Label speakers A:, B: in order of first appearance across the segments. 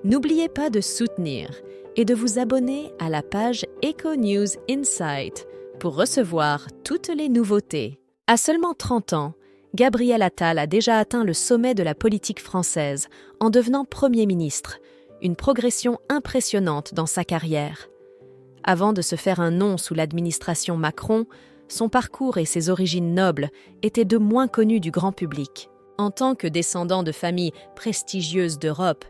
A: N'oubliez pas de soutenir et de vous abonner à la page Eco News Insight pour recevoir toutes les nouveautés. À seulement 30 ans, Gabriel Attal a déjà atteint le sommet de la politique française en devenant Premier ministre, une progression impressionnante dans sa carrière. Avant de se faire un nom sous l'administration Macron, son parcours et ses origines nobles étaient de moins connus du grand public. En tant que descendant de familles prestigieuses d'Europe,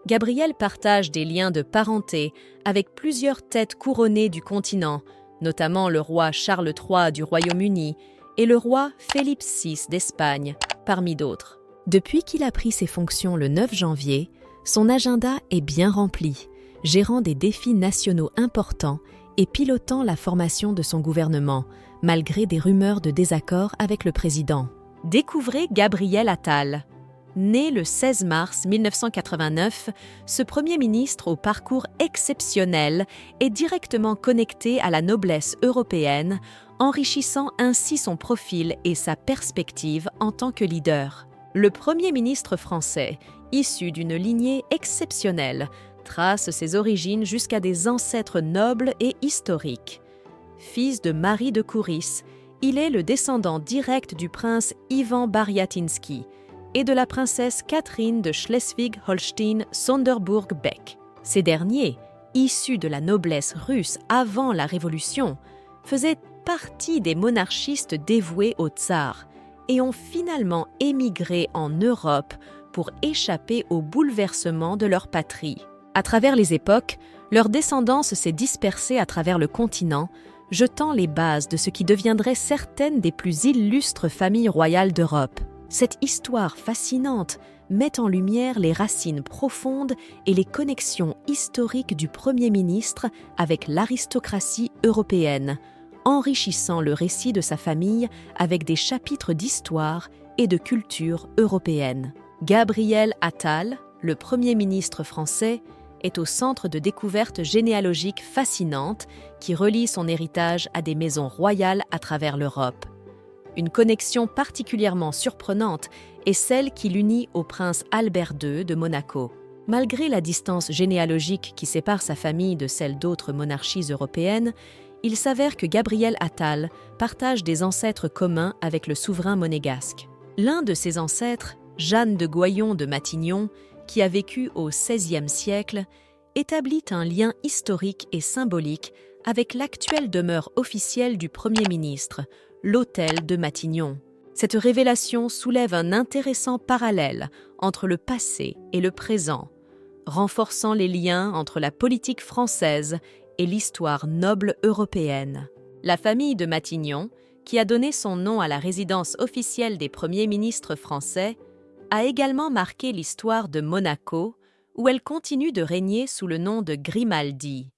A: Gabriel partage des liens de parenté avec plusieurs têtes couronnées du continent, notamment le roi Charles III du Royaume-Uni et le roi Philippe VI d'Espagne, parmi d'autres. Depuis qu'il a pris ses fonctions le 9 janvier, son agenda est bien rempli, gérant des défis nationaux importants et pilotant la formation de son gouvernement, malgré des rumeurs de désaccord avec le président. Découvrez Gabriel Attal. Né le 16 mars 1989, ce Premier ministre au parcours exceptionnel est directement connecté à la noblesse européenne, enrichissant ainsi son profil et sa perspective en tant que leader. Le Premier ministre français, issu d'une lignée exceptionnelle, trace ses origines jusqu'à des ancêtres nobles et historiques. Fils de Marie de Couris, il est le descendant direct du prince Ivan Bariatinski et de la princesse Catherine de Schleswig-Holstein-Sonderbourg-Beck. Ces derniers, issus de la noblesse russe avant la Révolution, faisaient partie des monarchistes dévoués au tsar et ont finalement émigré en Europe pour échapper aux bouleversements de leur patrie. À travers les époques, leur descendance s'est dispersée à travers le continent, jetant les bases de ce qui deviendrait certaines des plus illustres familles royales d'Europe. Cette histoire fascinante met en lumière les racines profondes et les connexions historiques du Premier ministre avec l'aristocratie européenne, enrichissant le récit de sa famille avec des chapitres d'histoire et de culture européenne. Gabriel Attal, le Premier ministre français, est au centre de découvertes généalogiques fascinantes qui relient son héritage à des maisons royales à travers l'Europe. Une connexion particulièrement surprenante est celle qui l'unit au prince Albert II de Monaco. Malgré la distance généalogique qui sépare sa famille de celle d'autres monarchies européennes, il s'avère que Gabriel Attal partage des ancêtres communs avec le souverain monégasque. L'un de ses ancêtres, Jeanne de Goyon de Matignon, qui a vécu au XVIe siècle, établit un lien historique et symbolique avec l'actuelle demeure officielle du Premier ministre, l'Hôtel de Matignon. Cette révélation soulève un intéressant parallèle entre le passé et le présent, renforçant les liens entre la politique française et l'histoire noble européenne. La famille de Matignon, qui a donné son nom à la résidence officielle des premiers ministres français, a également marqué l'histoire de Monaco, où elle continue de régner sous le nom de Grimaldi.